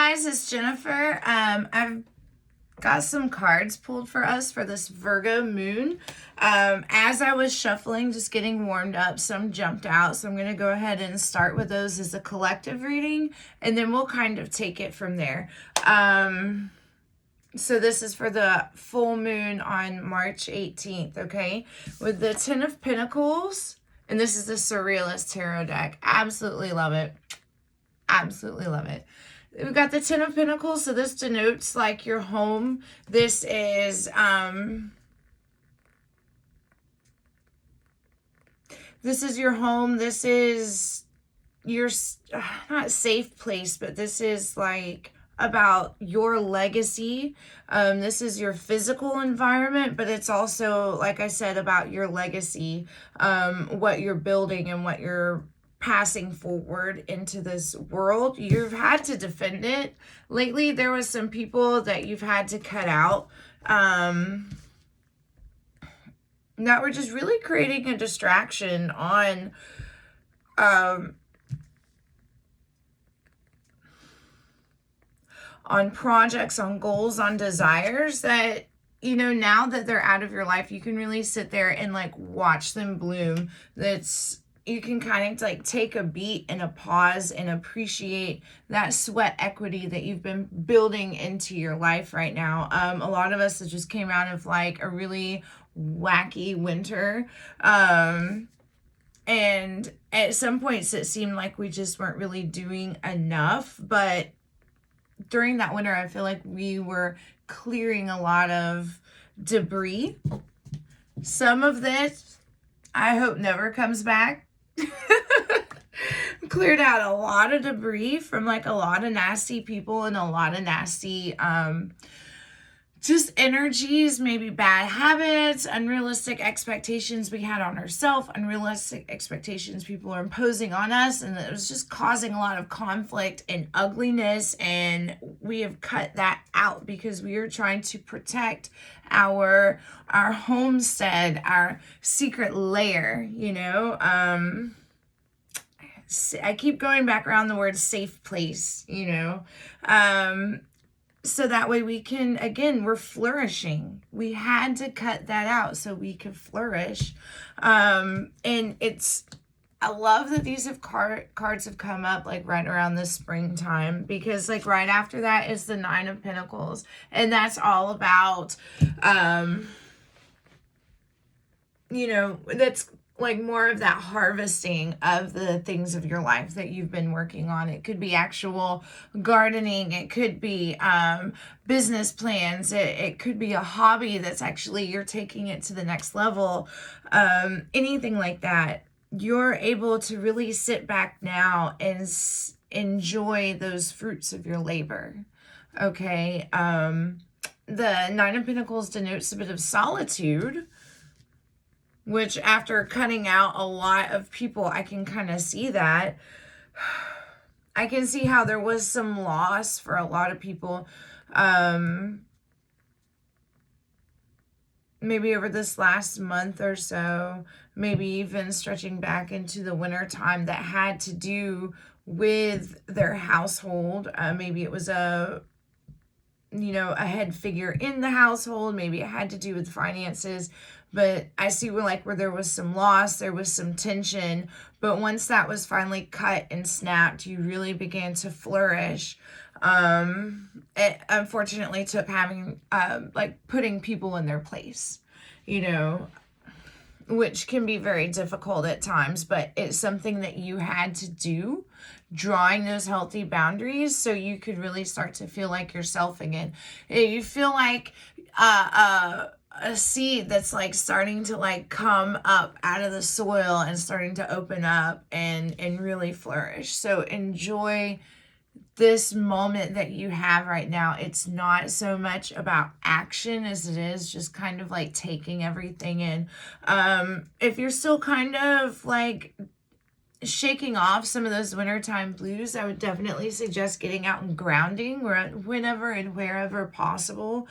guys, it's Jennifer. I've got some cards pulled for us for this Virgo moon. As I was shuffling, just getting warmed up, some jumped out. So I'm going to go ahead and start with those as a collective reading, and then we'll kind of take it from there. So this is for the full moon on March 18th, okay? With the Ten of Pentacles, and this is the Surrealist Tarot deck. Absolutely love it. Absolutely love it. We've got the Ten of Pentacles, so this denotes like your home. This is your home. This is your not safe place, but this is like about your legacy. This is your physical environment, but it's also, like I said, about your legacy, what you're building and what you're passing forward into this world. You've had to defend it. Lately, there was some people that you've had to cut out that were just really creating a distraction on projects, on goals, on desires that, you know, now that they're out of your life, you can really sit there and like watch them bloom. You can kind of like take a beat and a pause and appreciate that sweat equity that you've been building into your life right now. A lot of us just came out of like a really wacky winter. And at some points it seemed like we just weren't really doing enough. But during that winter, I feel like we were clearing a lot of debris. Some of this, I hope, never comes back. Cleared out a lot of debris from like a lot of nasty people and a lot of nasty just energies, maybe bad habits, unrealistic expectations we had on ourselves, unrealistic expectations people are imposing on us, and it was just causing a lot of conflict and ugliness. And we have cut that out because we are trying to protect our homestead, our secret lair, you know. I keep going back around the word safe place, you know. So that way we can, again, we're flourishing. We had to cut that out so we could flourish. And I love that these cards have come up like right around the springtime, because like right after that is the Nine of Pentacles. And that's all about, you know, that's like more of that harvesting of the things of your life that you've been working on. It could be actual gardening. It could be business plans. It could be a hobby that's actually you're taking it to the next level. Anything like that. You're able to really sit back now and enjoy those fruits of your labor. Okay. The Nine of Pentacles denotes a bit of solitude, which after cutting out a lot of people, I can kind of see that. I can see how there was some loss for a lot of people. Maybe over this last month or so, maybe even stretching back into the winter time, that had to do with their household. Maybe it was a head figure in the household. Maybe it had to do with finances. But I see where there was some loss, there was some tension. But once that was finally cut and snapped, you really began to flourish. It unfortunately took having, putting people in their place, you know, which can be very difficult at times, but it's something that you had to do, drawing those healthy boundaries so you could really start to feel like yourself again. You feel like a seed that's like starting to like come up out of the soil and starting to open up and really flourish. So enjoy this moment that you have right now. It's not so much about action as it is just kind of like taking everything in. If you're still kind of like shaking off some of those wintertime blues, I would definitely suggest getting out and grounding whenever and wherever possible.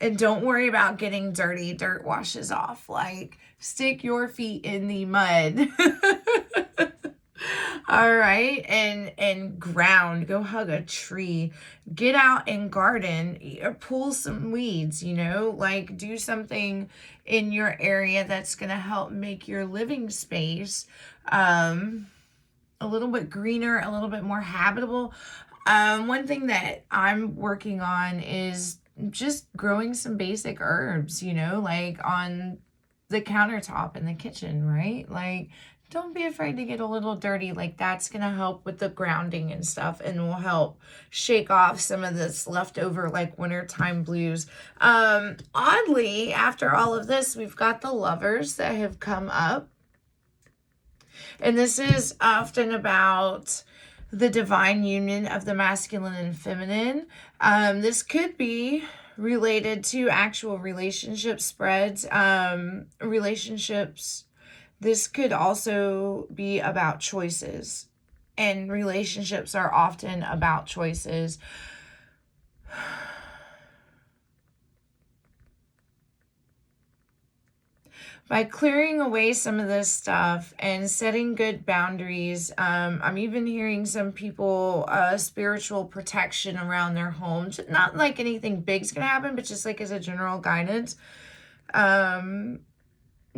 And don't worry about getting dirty. Dirt washes off. Like, stick your feet in the mud. All right, and ground, go hug a tree, get out and garden, pull some weeds, like do something in your area that's going to help make your living space a little bit greener, a little bit more habitable. One thing that I'm working on is just growing some basic herbs, like on the countertop in the kitchen, right? Like, don't be afraid to get a little dirty. Like, that's going to help with the grounding and stuff and will help shake off some of this leftover, like, wintertime blues. Oddly, after all of this, we've got the Lovers that have come up. And this is often about the divine union of the masculine and feminine. This could be related to actual relationship spreads, relationships. This could also be about choices, and relationships are often about choices. By clearing away some of this stuff and setting good boundaries, I'm even hearing some people spiritual protection around their homes. Not like anything big's gonna happen, but just like as a general guidance.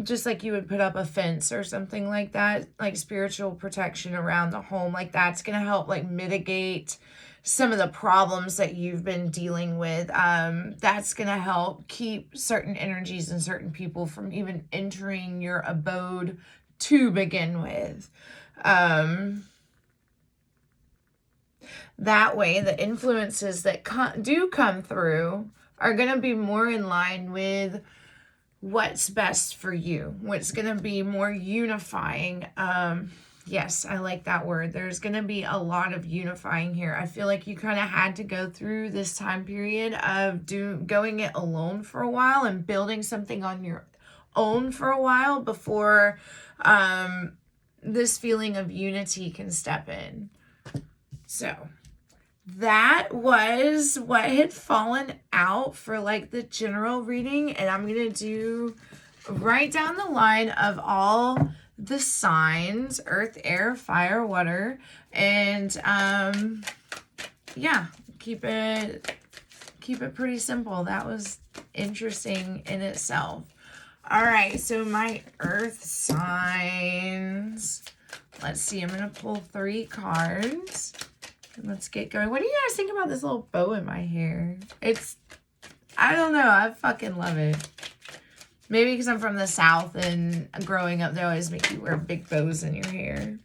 Just like you would put up a fence or something like that, like spiritual protection around the home, like that's gonna help like mitigate some of the problems that you've been dealing with. That's gonna help keep certain energies and certain people from even entering your abode to begin with. That way, the influences that do come through are gonna be more in line with what's best for you, what's going to be more unifying. Yes, I like that word. There's going to be a lot of unifying here. I feel like you kind of had to go through this time period of going it alone for a while and building something on your own for a while before this feeling of unity can step in. So that was what had fallen out for like the general reading, and I'm gonna do right down the line of all the signs: earth, air, fire, water, and yeah, keep it pretty simple. That was interesting in itself. All right, so my earth signs, let's see, I'm gonna pull 3 cards. Let's get going. What do you guys think about this little bow in my hair? I don't know. I fucking love it. Maybe because I'm from the South and growing up, they always make you wear big bows in your hair.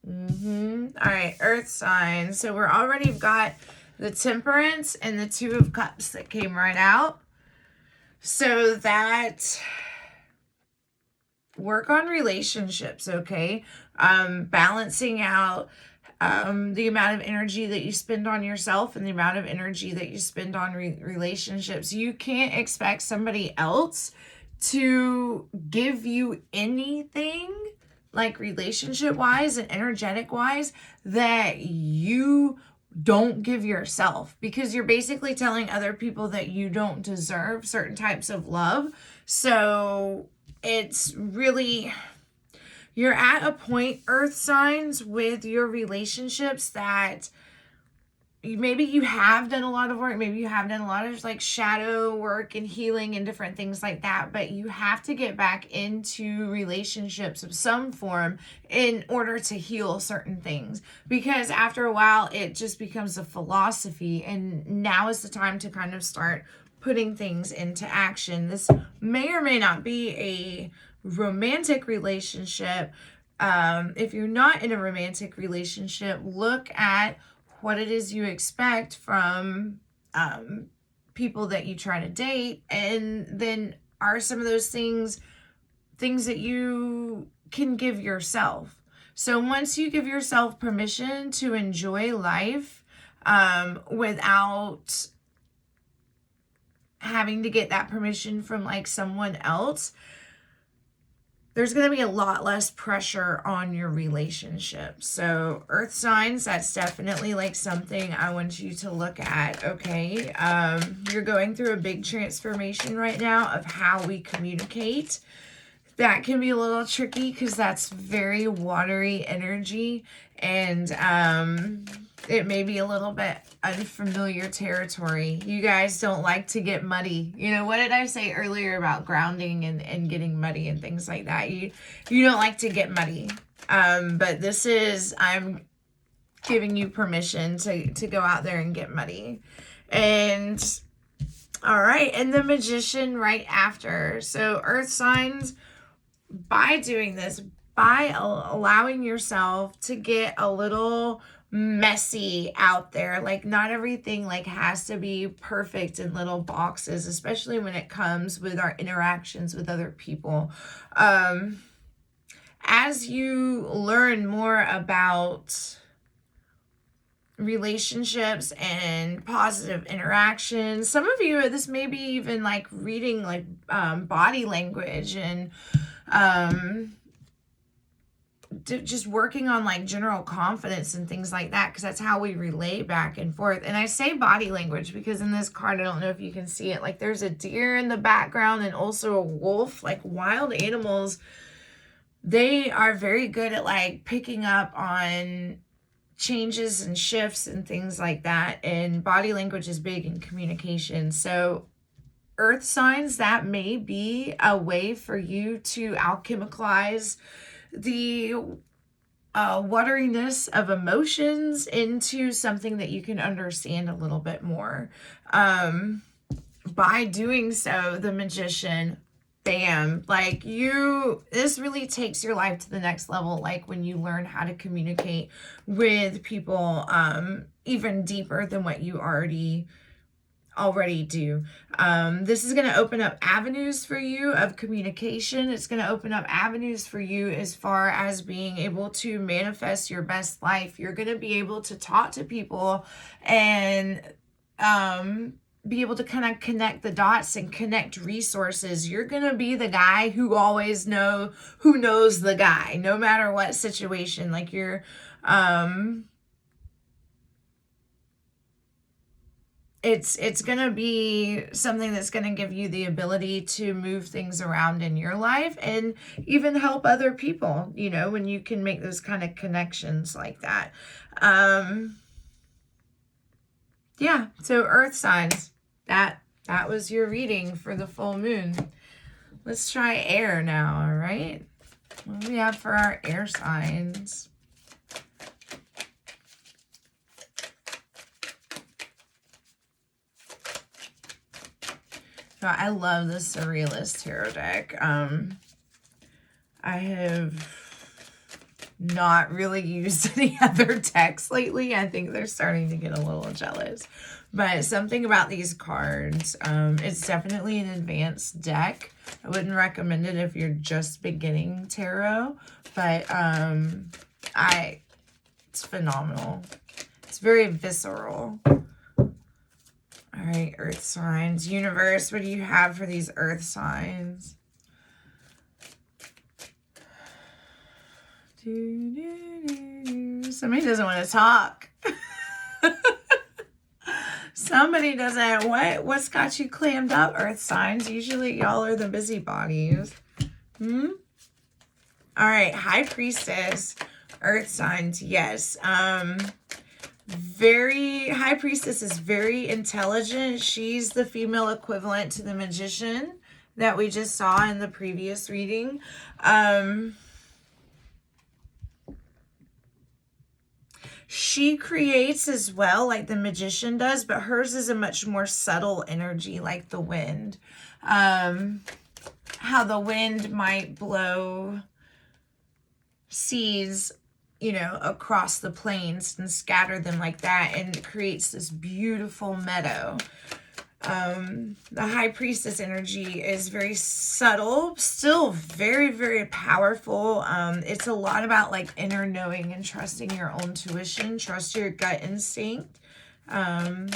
All right, earth signs. So we're already got the Temperance and the 2 of Cups that came right out. So that work on relationships, okay? Balancing out the amount of energy that you spend on yourself and the amount of energy that you spend on relationships. You can't expect somebody else to give you anything like relationship wise and energetic wise that you don't give yourself, because you're basically telling other people that you don't deserve certain types of love. So it's really, you're at a point, earth signs, with your relationships that maybe you have done a lot of work. Maybe you have done a lot of like shadow work and healing and different things like that. But you have to get back into relationships of some form in order to heal certain things. Because after a while, it just becomes a philosophy. And now is the time to kind of start putting things into action. This may or may not be a romantic relationship. If you're not in a romantic relationship, look at what it is you expect from people that you try to date, and then are some of those things that you can give yourself. So once you give yourself permission to enjoy life without having to get that permission from like someone else, there's going to be a lot less pressure on your relationship. So earth signs, that's definitely like something I want you to look at, okay? You're going through a big transformation right now of how we communicate. that can be a little tricky because that's very watery energy, and it may be a little bit unfamiliar territory. You guys don't like to get muddy. You know, what did I say earlier about grounding and getting muddy and things like that? You don't like to get muddy. But this is, I'm giving you permission to go out there and get muddy. And all right, and the Magician right after. So earth signs, by doing this, by allowing yourself to get a little messy out there, like not everything like has to be perfect in little boxes, especially when it comes with our interactions with other people. As you learn more about relationships and positive interactions, some of you, this may be even like reading like body language and just working on like general confidence and things like that, because that's how we relate back and forth. And I say body language because in this card, I don't know if you can see it, like there's a deer in the background and also a wolf. Like wild animals, they are very good at like picking up on changes and shifts and things like that, and body language is big in communication. So earth signs, that may be a way for you to alchemicalize the wateriness of emotions into something that you can understand a little bit more. By doing so, the Magician, bam, like this really takes your life to the next level. Like when you learn how to communicate with people even deeper than what you already do. This is going to open up avenues for you of communication. It's going to open up avenues for you as far as being able to manifest your best life. You're going to be able to talk to people and be able to kind of connect the dots and connect resources. You're going to be the guy who always knows the guy, no matter what situation. Like you're it's going to be something that's going to give you the ability to move things around in your life and even help other people, you know, when you can make those kind of connections like that. Yeah, so earth signs, that was your reading for the full moon. Let's try air now, all right? What do we have for our air signs? I love the Surrealist Tarot deck. I have not really used any other decks lately. I think they're starting to get a little jealous. But something about these cards, it's definitely an advanced deck. I wouldn't recommend it if you're just beginning tarot, but it's phenomenal. It's very visceral. All right, earth signs. Universe, what do you have for these earth signs? Somebody doesn't want to talk. Somebody doesn't. What's got you clammed up, earth signs? Usually y'all are the busybodies. All right, High Priestess, earth signs. Yes. High Priestess is very intelligent. She's the female equivalent to the Magician that we just saw in the previous reading. She creates as well, like the Magician does, but hers is a much more subtle energy, like the wind. How the wind might blow seeds, you know, across the plains and scatter them like that, and it creates this beautiful meadow. The High Priestess energy is very subtle, still very, very powerful. It's a lot about like inner knowing and trusting your own intuition, trust your gut instinct. All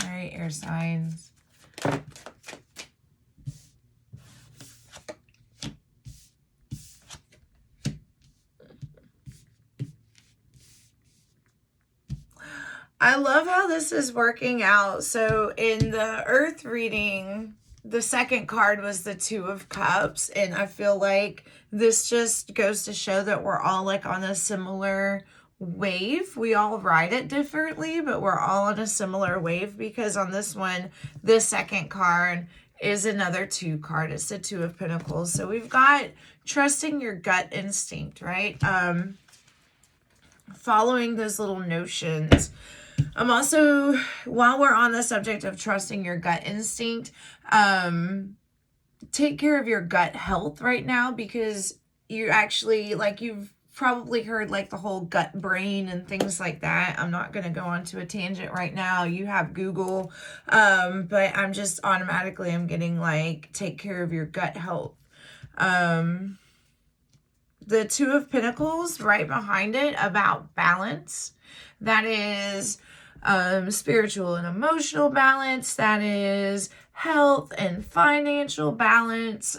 right, air signs. I love how this is working out. So in the earth reading, the second card was the Two of Cups, and I feel like this just goes to show that we're all like on a similar wave. We all ride it differently, but we're all on a similar wave, because on this one, the second card is another 2 card. It's the Two of Pentacles. So we've got trusting your gut instinct, right? Following those little notions. I'm also, while we're on the subject of trusting your gut instinct, take care of your gut health right now, because you actually, like, you've probably heard like the whole gut brain and things like that. I'm not going to go on to a tangent right now. You have Google, but I'm just automatically, I'm getting like, take care of your gut health. The Two of Pentacles right behind it, about balance. That is spiritual and emotional balance. That is health and financial balance.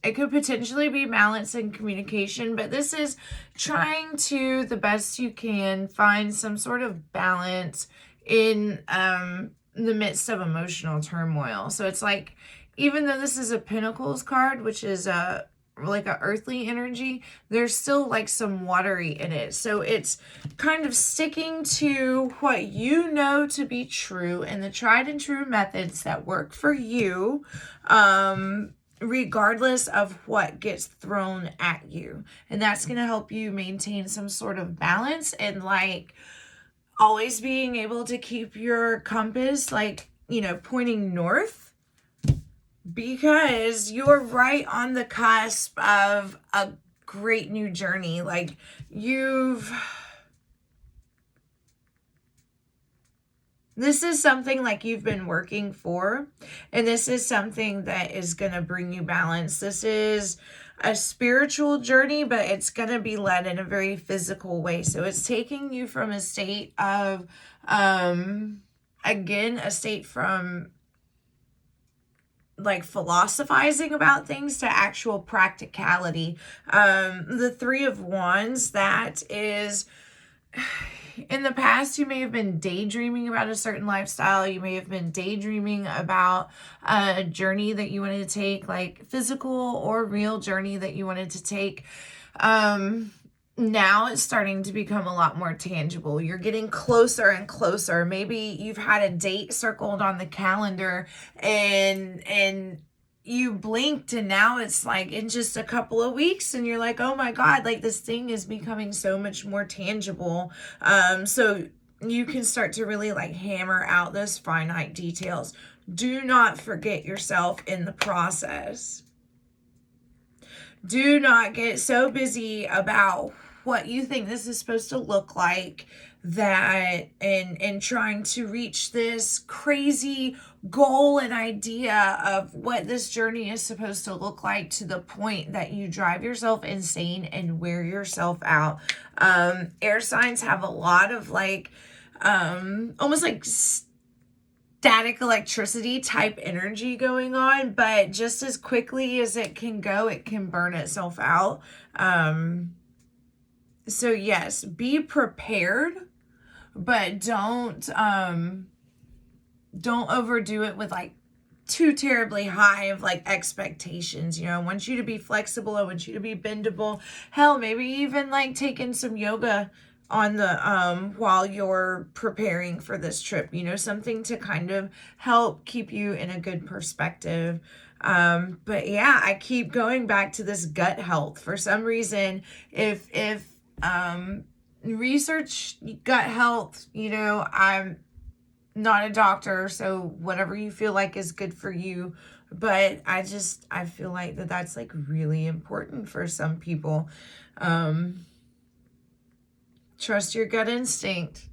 It could potentially be balance and communication, but this is trying to, the best you can, find some sort of balance in the midst of emotional turmoil. So it's like, even though this is a Pentacles card, which is like a earthly energy, there's still like some watery in it. So it's kind of sticking to what you know to be true and the tried and true methods that work for you, regardless of what gets thrown at you. And that's going to help you maintain some sort of balance, and like always being able to keep your compass, like, you know, pointing north, because you're right on the cusp of a great new journey. Like, this is something like you've been working for, and this is something that is going to bring you balance. This is a spiritual journey, but it's going to be led in a very physical way. So it's taking you from a state of, again, a state from like philosophizing about things to actual practicality. The Three of Wands, that is, in the past, you may have been daydreaming about a certain lifestyle. You may have been daydreaming about a journey that you wanted to take, like physical or real journey that you wanted to take. Now it's starting to become a lot more tangible. You're getting closer and closer. Maybe you've had a date circled on the calendar, and you blinked, and now it's like in just a couple of weeks, and you're like, oh my God, like this thing is becoming so much more tangible. So you can start to really like hammer out those finite details. Do not forget yourself in the process. Do not get so busy about what you think this is supposed to look like, that and trying to reach this crazy goal and idea of what this journey is supposed to look like, to the point that you drive yourself insane and wear yourself out. Air signs have a lot of like almost like static electricity type energy going on, but just as quickly as it can go, it can burn itself out. So yes, be prepared, but don't overdo it with like too terribly high of like expectations. You know, I want you to be flexible. I want you to be bendable. Hell, maybe even like taking some yoga on the while you're preparing for this trip, you know, something to kind of help keep you in a good perspective. But yeah, I keep going back to this gut health for some reason. If research gut health, you know, I'm not a doctor, so whatever you feel like is good for you, but I feel like that's like really important for some people. Trust your gut instinct.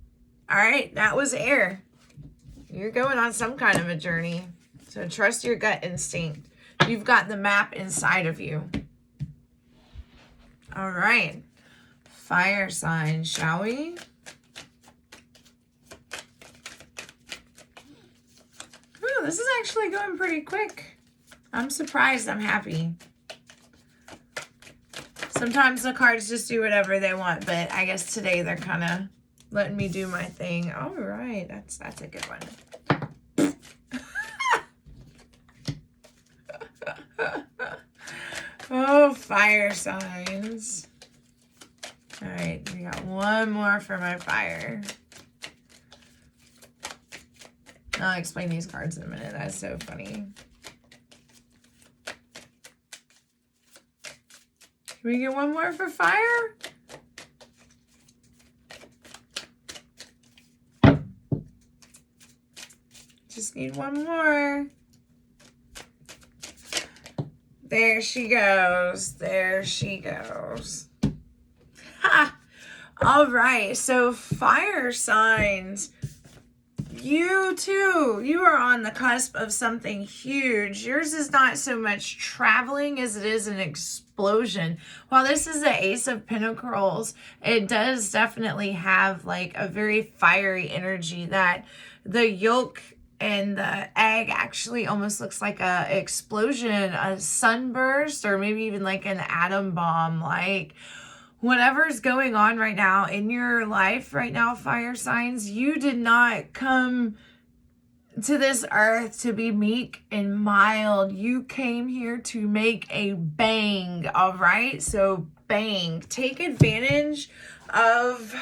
All right, that was air. You're going on some kind of a journey, so trust your gut instinct. You've got the map inside of you. All right, fire sign, shall we? Ooh, this is actually going pretty quick. I'm surprised. I'm happy. Sometimes the cards just do whatever they want, but I guess today they're kind of letting me do my thing. All right, that's a good one. fire signs. All right, we got one more for my fire. I'll explain these cards in a minute. That's so funny. Can we get one more for fire? Just need one more. There she goes. There she goes. Ha! All right. So fire signs. You too. You are on the cusp of something huge. Yours is not so much traveling as it is an explosion. While this is the Ace of Pentacles, it does definitely have like a very fiery energy that the yolk and the egg actually almost looks like a explosion, a sunburst, or maybe even like an atom bomb. Like whatever's going on right now in your life right now, fire signs, you did not come to this earth to be meek and mild. You came here to make a bang, all right? So bang. Take advantage of...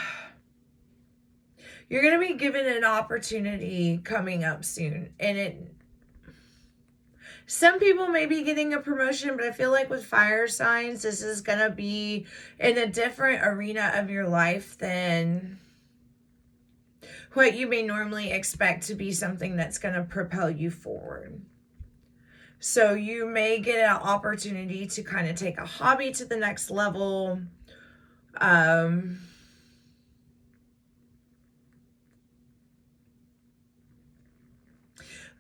You're going to be given an opportunity coming up soon. And some people may be getting a promotion, but I feel like with fire signs, this is going to be in a different arena of your life than what you may normally expect to be something that's going to propel you forward. So you may get an opportunity to kind of take a hobby to the next level.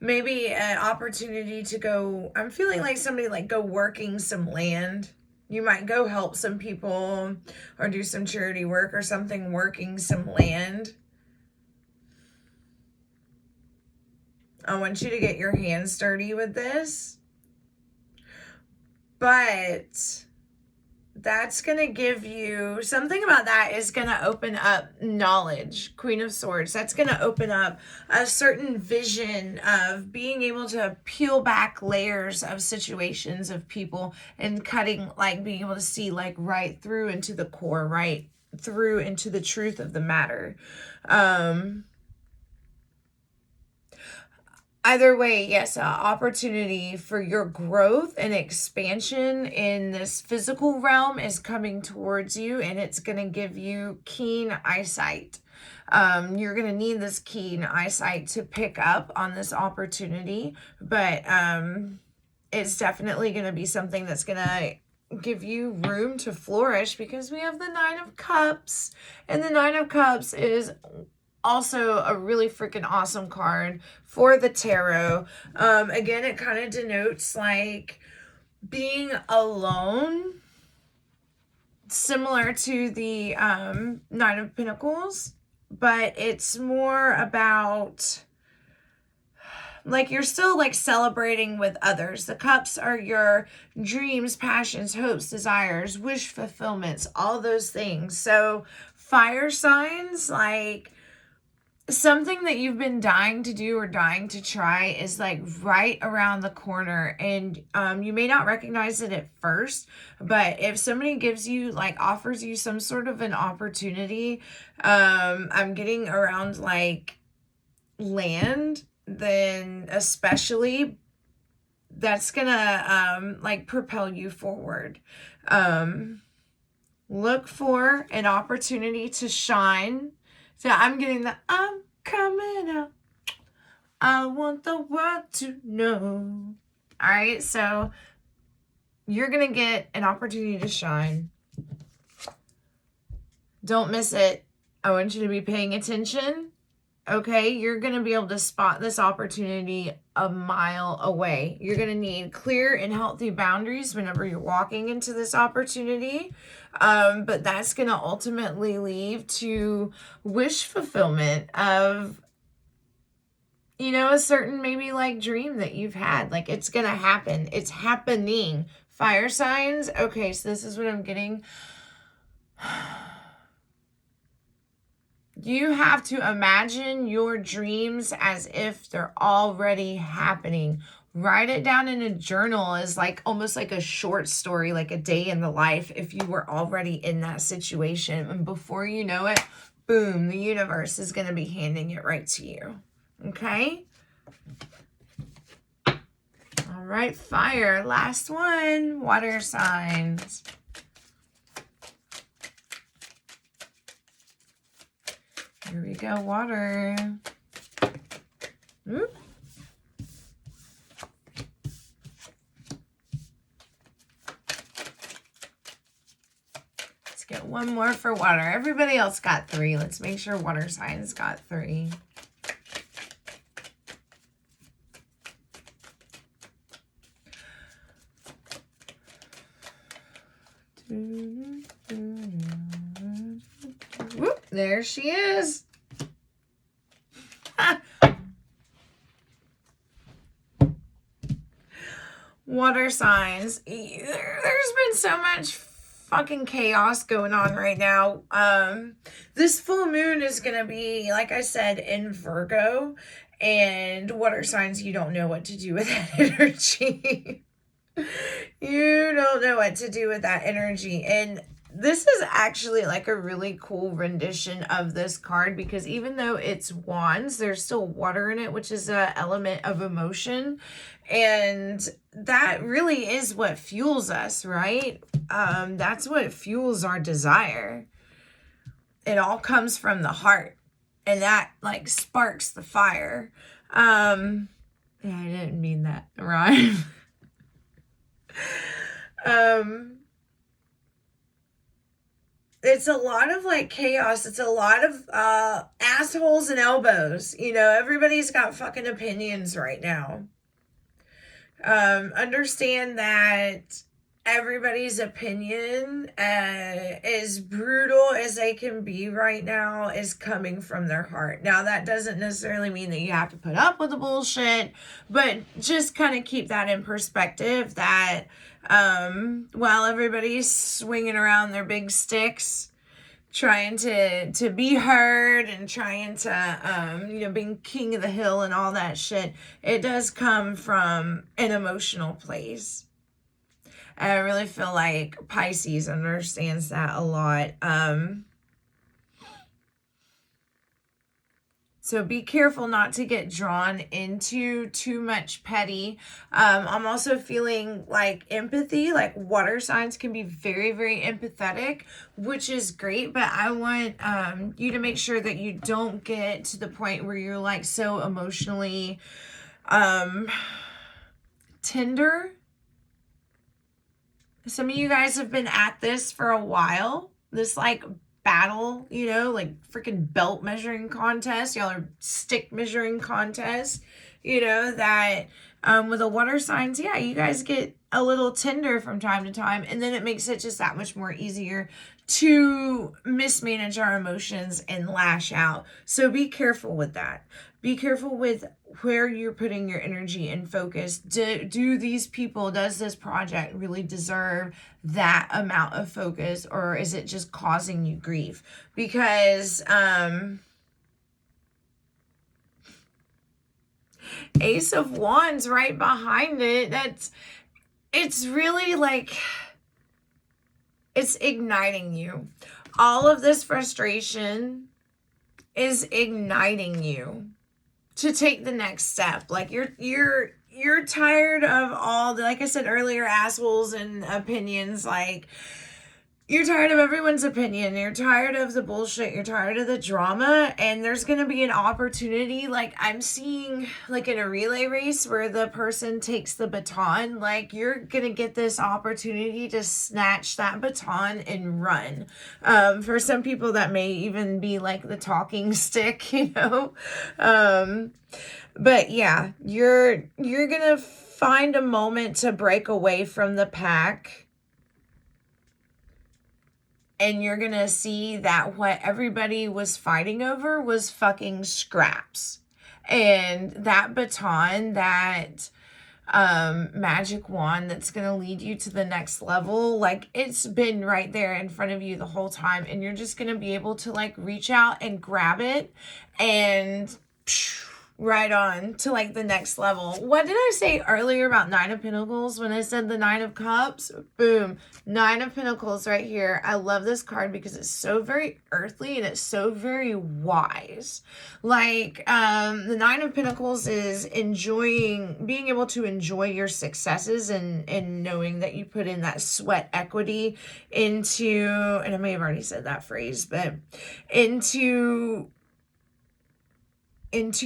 Maybe an opportunity to go, I'm feeling like somebody like go working some land. You might go help some people or do some charity work or something, working some land. I want you to get your hands dirty with this. But that's going to give you, something about that is going to open up knowledge, Queen of Swords. That's going to open up a certain vision of being able to peel back layers of situations of people and cutting, like being able to see like right through into the core, right through into the truth of the matter. Either way, yes, an opportunity for your growth and expansion in this physical realm is coming towards you, and it's going to give you keen eyesight. You're going to need this keen eyesight to pick up on this opportunity, but it's definitely going to be something that's going to give you room to flourish, because we have the Nine of Cups, and the Nine of Cups is also a really freaking awesome card for the tarot. Again, it kind of denotes like being alone, similar to the Nine of Pentacles, but it's more about like you're still like celebrating with others. The cups are your dreams, passions, hopes, desires, wish fulfillments, all those things. So fire signs, like something that you've been dying to do or dying to try is like right around the corner, and you may not recognize it at first, but if somebody gives you like offers you some sort of an opportunity, I'm getting around like land, then especially that's gonna like propel you forward. Look for an opportunity to shine. So I'm getting the I'm coming out. I want the world to know. All right, so you're going to get an opportunity to shine. Don't miss it. I want you to be paying attention. Okay, you're going to be able to spot this opportunity a mile away. You're going to need clear and healthy boundaries whenever you're walking into this opportunity. But that's going to ultimately lead to wish fulfillment of, you know, a certain maybe like dream that you've had. Like it's going to happen. It's happening. Fire signs. Okay, so this is what I'm getting. You have to imagine your dreams as if they're already happening Write it down in a journal as like almost like a short story, like a day in the life, if you were already in that situation. And before you know it, boom, the universe is going to be handing it right to you. Okay? All right, fire. Last one, water signs. Here we go, water. Oop. Let's get one more for water. Everybody else got 3. Let's make sure water signs got 3. Whoop, there she is. Water signs. There's been so much fucking chaos going on right now. This full moon is going to be, like I said, in Virgo. And water signs, you don't know what to do with that energy. You don't know what to do with that energy. And this is actually like a really cool rendition of this card, because even though it's wands, there's still water in it, which is an element of emotion. And that really is what fuels us, right? That's what fuels our desire. It all comes from the heart, and that like sparks the fire. Yeah, I didn't mean that, right? It's a lot of like chaos. It's a lot of assholes and elbows. You know, everybody's got fucking opinions right now. Understand that everybody's opinion, as brutal as they can be right now, is coming from their heart. Now, that doesn't necessarily mean that you have to put up with the bullshit, but just kind of keep that in perspective, that while everybody's swinging around their big sticks, trying to be heard and trying to, being king of the hill and all that shit, it does come from an emotional place. And I really feel like Pisces understands that a lot. So be careful not to get drawn into too much petty. I'm also feeling like empathy, like water signs can be very, very empathetic, which is great. But I want you to make sure that you don't get to the point where you're like so emotionally tender. Some of you guys have been at this for a while. This like battle, like freaking belt measuring contest. Y'all are stick measuring contest. That with the water signs, yeah, you guys get a little tender from time to time. And then it makes it just that much more easier to mismanage our emotions and lash out. So be careful with that. Be careful with where you're putting your energy and focus. Do these people, does this project really deserve that amount of focus, or is it just causing you grief? Because Ace of Wands right behind it, it's really like, it's igniting you. All of this frustration is igniting you to take the next step. Like you're tired of all the, like I said earlier, assholes and opinions. Like, you're tired of everyone's opinion. You're tired of the bullshit. You're tired of the drama. And there's going to be an opportunity. Like I'm seeing like in a relay race where the person takes the baton, like you're going to get this opportunity to snatch that baton and run. For some people that may even be like the talking stick, but yeah, you're going to find a moment to break away from the pack. And you're going to see that what everybody was fighting over was fucking scraps. And that baton, that magic wand that's going to lead you to the next level, like it's been right there in front of you the whole time. And you're just going to be able to like reach out and grab it and right on to like the next level. What did I say earlier about Nine of Pentacles when I said the Nine of Cups? Boom. Nine of Pentacles right here. I love this card because it's so very earthly and it's so very wise. Like, the Nine of Pentacles is being able to enjoy your successes and knowing that you put in that sweat equity into, and I may have already said that phrase, but into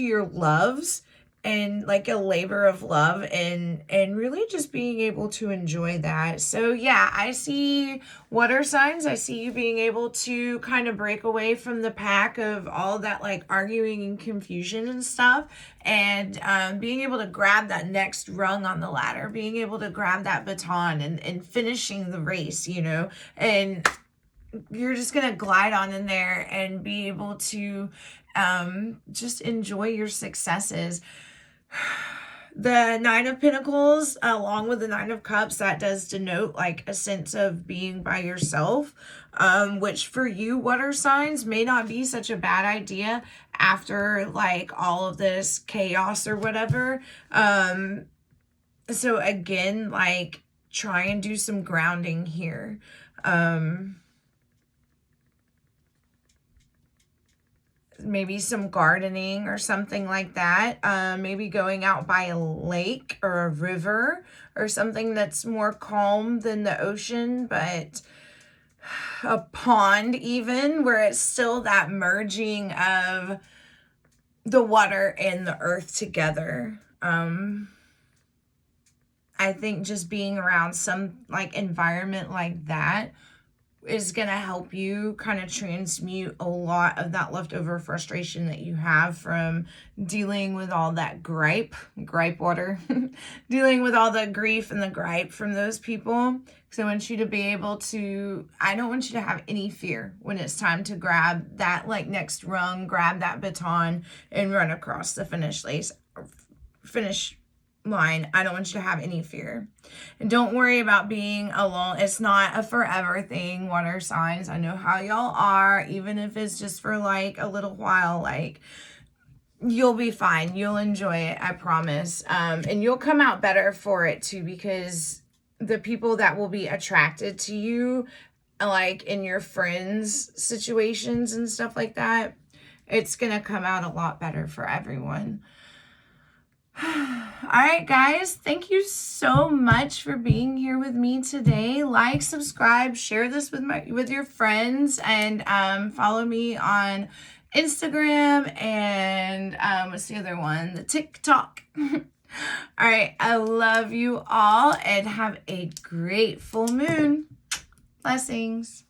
your loves and like a labor of love and really just being able to enjoy that. So yeah, I see water signs. I see you being able to kind of break away from the pack of all that like arguing and confusion and stuff, and being able to grab that next rung on the ladder, being able to grab that baton and finishing the race, you know, and you're just going to glide on in there and be able to just enjoy your successes. The Nine of Pentacles, along with the Nine of Cups, that does denote like a sense of being by yourself, which for you water signs may not be such a bad idea after like all of this chaos or whatever. So again, like try and do some grounding here. Maybe some gardening or something like that. Maybe going out by a lake or a river or something that's more calm than the ocean, but a pond even, where it's still that merging of the water and the earth together. I think just being around some like environment like that is going to help you kind of transmute a lot of that leftover frustration that you have from dealing with all that gripe water, dealing with all the grief and the gripe from those people. So I want you to be able to, I don't want you to have any fear when it's time to grab that like next rung, grab that baton and run across the finish line. I don't want you to have any fear. And don't worry about being alone. It's not a forever thing, water signs. I know how y'all are, even if it's just for like a little while. Like, you'll be fine. You'll enjoy it, I promise. And you'll come out better for it too, because the people that will be attracted to you, like in your friends' situations and stuff like that, it's gonna come out a lot better for everyone. All right, guys, thank you so much for being here with me today. Like, subscribe, share this with your friends, and follow me on Instagram and what's the other one? The TikTok. All right, I love you all and have a great full moon. Blessings.